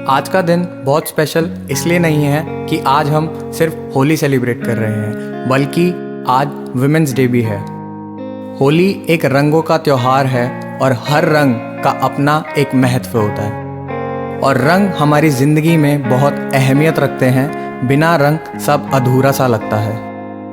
आज का दिन बहुत स्पेशल इसलिए नहीं है कि आज हम सिर्फ होली सेलिब्रेट कर रहे हैं, बल्कि आज वुमेन्स डे भी है। होली एक रंगों का त्यौहार है और हर रंग का अपना एक महत्व होता है और रंग हमारी ज़िंदगी में बहुत अहमियत रखते हैं। बिना रंग सब अधूरा सा लगता है।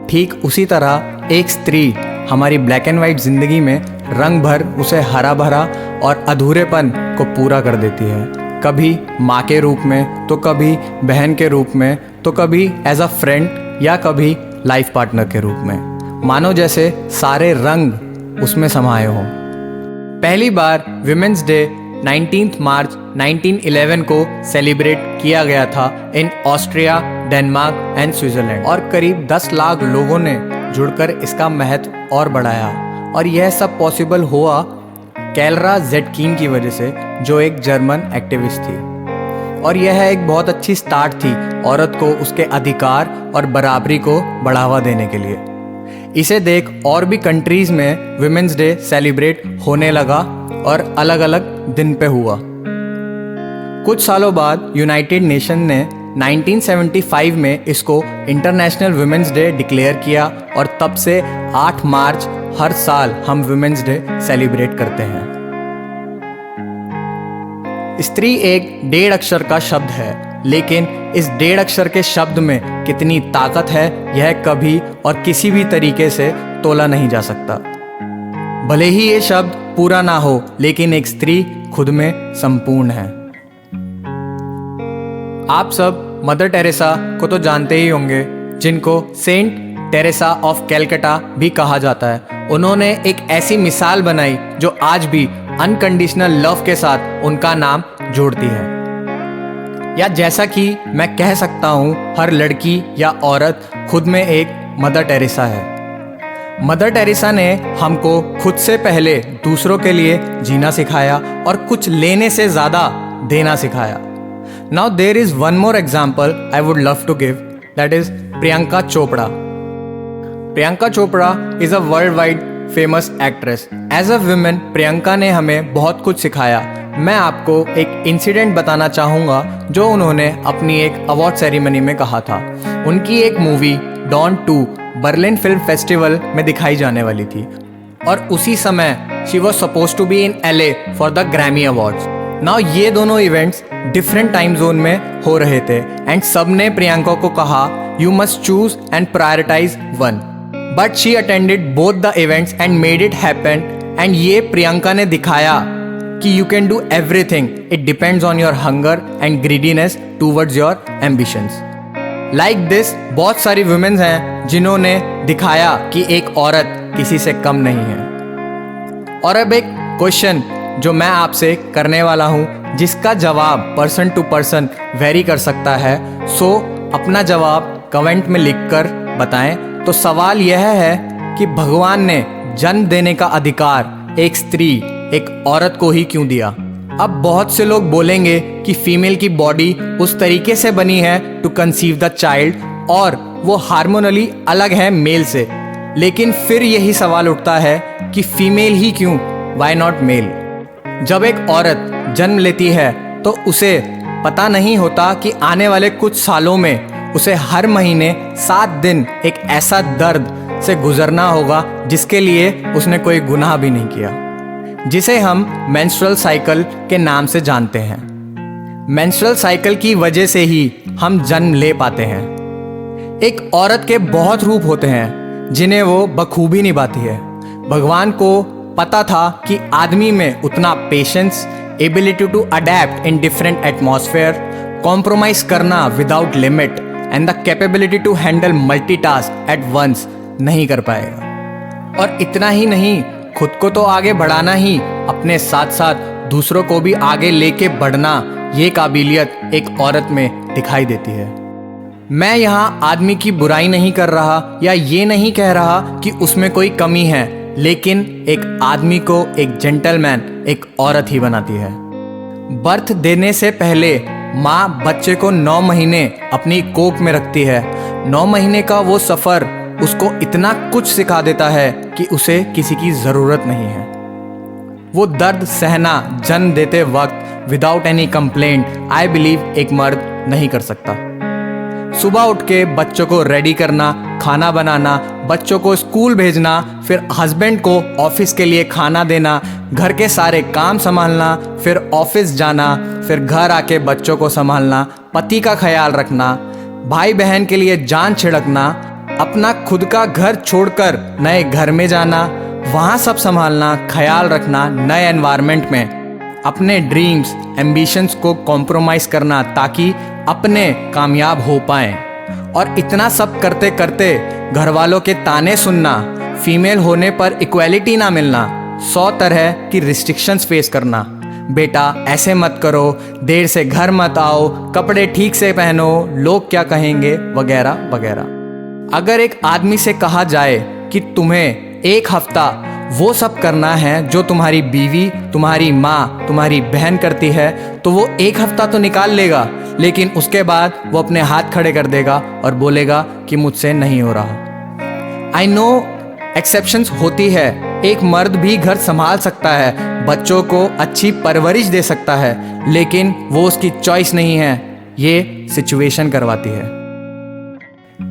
ठीक उसी तरह एक स्त्री हमारी ब्लैक एंड वाइट ज़िंदगी में रंग भर उसे हरा भरा और अधूरेपन को पूरा कर देती है। कभी माँ के रूप में, तो कभी बहन के रूप में, तो कभी एज अ फ्रेंड या कभी लाइफ पार्टनर के रूप में। मानो जैसे सारे रंग उसमें समाये हों। पहली बार विमेंस डे 19 मार्च 1911 को सेलिब्रेट किया गया था इन ऑस्ट्रिया, डेनमार्क एंड स्विट्ज़रलैंड और करीब 10 लाख लोगों ने जुड़कर इसका महत्व और बढ़ाया। और यह सब पॉसिबल हुआ कैलरा ज़ेटकिन की वजह से, जो एक जर्मन एक्टिविस्ट थी। और यह एक बहुत अच्छी स्टार्ट थी औरत को उसके अधिकार और बराबरी को बढ़ावा देने के लिए। इसे देख और भी कंट्रीज़ में विमेंस डे सेलिब्रेट होने लगा और अलग अलग दिन पे हुआ। कुछ सालों बाद यूनाइटेड नेशन ने 1975 में इसको इंटरनेशनल वुमेन्स डे डिक्लेयर किया और तब से 8 मार्च हर साल हम वुमेन्स डे सेलिब्रेट करते हैं। स्त्री एक 1.5 अक्षर का शब्द है, लेकिन इस 1.5 अक्षर के शब्द में कितनी ताकत है यह कभी और किसी भी तरीके से तोला नहीं जा सकता। भले ही ये शब्द पूरा ना हो, लेकिन एक स्त्री खुद में संपूर्ण है। आप सब मदर टेरेसा को तो जानते ही होंगे, जिनको सेंट टेरेसा ऑफ कैलकाटा भी कहा जाता है। उन्होंने एक ऐसी मिसाल बनाई जो आज भी अनकंडीशनल लव के साथ उनका नाम जोड़ती है। या जैसा कि मैं कह सकता हूँ, हर लड़की या औरत खुद में एक मदर टेरेसा है। मदर टेरेसा ने हमको खुद से पहले दूसरों के लिए जीना सिखाया और कुछ लेने से ज़्यादा देना सिखाया। Now there is one more example I would love to give, that is Priyanka Chopra. Priyanka Chopra is a worldwide famous actress. As a woman, Priyanka ने हमें बहुत कुछ सिखाया। मैं आपको एक इंसिडेंट बताना चाहूँगा जो उन्होंने अपनी एक अवार्ड सेरेमनी में कहा था। उनकी एक movie Don 2 Berlin film festival में दिखाई जाने वाली थी और उसी समय she was suppose to be in LA for the Grammy awards. Now ये दोनों इवेंट्स डिफरेंट टाइम जोन में हो रहे थे एंड सब ने प्रियंका को कहा you must choose and prioritise one, but she attended both the events and made it happen. And ये प्रियंका ने दिखाया कि you can do everything, it depends on your hunger and greediness towards your ambitions. Like this बहुत सारी women's हैं जिन्होंने दिखाया कि एक औरत किसी से कम नहीं है। और अब एक क्वेश्चन जो मैं आपसे करने वाला हूँ, जिसका जवाब पर्सन टू पर्सन वेरी कर सकता है। सो अपना जवाब कमेंट में लिखकर बताएं। तो सवाल यह है कि भगवान ने जन्म देने का अधिकार एक स्त्री, एक औरत को ही क्यों दिया? अब बहुत से लोग बोलेंगे कि फीमेल की बॉडी उस तरीके से बनी है टू कंसीव द चाइल्ड और वो हार्मोनली अलग है मेल से। लेकिन फिर यही सवाल उठता है कि फीमेल ही क्यों, वाई नॉट मेल? जब एक औरत जन्म लेती है तो उसे पता नहीं होता कि आने वाले कुछ सालों में उसे हर महीने 7 दिन एक ऐसा दर्द से गुजरना होगा जिसके लिए उसने कोई गुनाह भी नहीं किया, जिसे हम मेंस्ट्रुअल साइकिल के नाम से जानते हैं। मेंस्ट्रुअल साइकिल की वजह से ही हम जन्म ले पाते हैं। एक औरत के बहुत रूप होते हैं जिन्हें वो बखूबी निभाती है। भगवान को पता था कि आदमी में उतना patience, ability to adapt in different atmosphere, compromise करना without limit and the capability to handle multitask at once नहीं कर पाएगा। और इतना ही नहीं, खुद को तो आगे बढ़ाना ही, अपने साथ साथ दूसरों को भी आगे लेके बढ़ना, ये काबिलियत एक औरत में दिखाई देती है। मैं यहाँ आदमी की बुराई नहीं कर रहा या ये नहीं कह रहा कि उसमें कोई कमी है, लेकिन एक आदमी को एक जेंटलमैन एक औरत ही बनाती है। बर्थ देने से पहले माँ बच्चे को 9 महीने अपनी कोख में रखती है। 9 महीने का वो सफ़र उसको इतना कुछ सिखा देता है कि उसे किसी की ज़रूरत नहीं है। वो दर्द सहना जन्म देते वक्त without any complaint I believe एक मर्द नहीं कर सकता। सुबह उठ के बच्चों को रेडी करना, खाना बनाना, बच्चों को स्कूल भेजना, फिर हस्बैंड को ऑफिस के लिए खाना देना, घर के सारे काम संभालना, फिर ऑफिस जाना, फिर घर आके बच्चों को संभालना, पति का ख्याल रखना, भाई बहन के लिए जान छिड़कना, अपना खुद का घर छोड़कर नए घर में जाना, वहाँ सब संभालना, ख्याल रखना, नए एनवायरनमेंट में, अपने ड्रीम्स एम्बिशंस को कॉम्प्रोमाइज़ करना ताकि अपने कामयाब हो पाएं। और इतना सब करते करते घर वालों के ताने सुनना, फीमेल होने पर इक्वालिटी ना मिलना, 100 तरह की रिस्ट्रिक्शंस फेस करना, बेटा ऐसे मत करो, देर से घर मत आओ, कपड़े ठीक से पहनो, लोग क्या कहेंगे, वगैरह वगैरह। अगर एक आदमी से कहा जाए कि तुम्हें एक हफ्ता वो सब करना है जो तुम्हारी बीवी, तुम्हारी माँ, तुम्हारी बहन करती है, तो वो एक हफ्ता तो निकाल लेगा, लेकिन उसके बाद वो अपने हाथ खड़े कर देगा और बोलेगा कि मुझसे नहीं हो रहा। आई नो एक्सेप्शंस होती है, एक मर्द भी घर संभाल सकता है, बच्चों को अच्छी परवरिश दे सकता है, लेकिन वो उसकी चॉइस नहीं है, ये सिचुएशन करवाती है।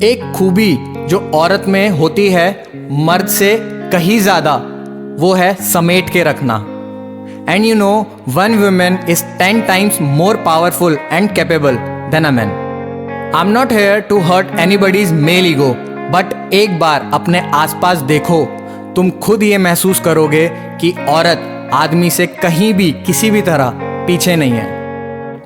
एक खूबी जो औरत में होती है मर्द से कहीं ज़्यादा, वो है समेट के रखना। And you know one women is 10 times more powerful and capable than a man. I'm not here to hurt anybody's male ego, but एक बार अपने आसपास देखो, तुम खुद ये महसूस करोगे कि औरत आदमी से कहीं भी किसी भी तरह पीछे नहीं है।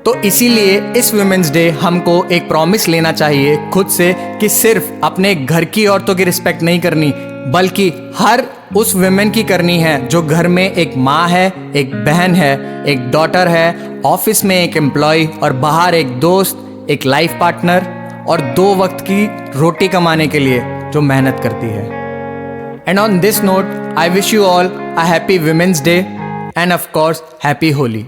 तो इसीलिए इस वुमेन्स डे हमको एक प्रॉमिस लेना चाहिए खुद से कि सिर्फ अपने घर की औरतों की रिस्पेक्ट नहीं करनी, बल्कि हर उस वुमेन की करनी है जो घर में एक माँ है, एक बहन है, एक डॉटर है, ऑफिस में एक एम्प्लॉय और बाहर एक दोस्त, एक लाइफ पार्टनर और 2 वक्त की रोटी कमाने के लिए जो मेहनत करती है। And on this note I wish you all a happy women's day and of course happy Holi.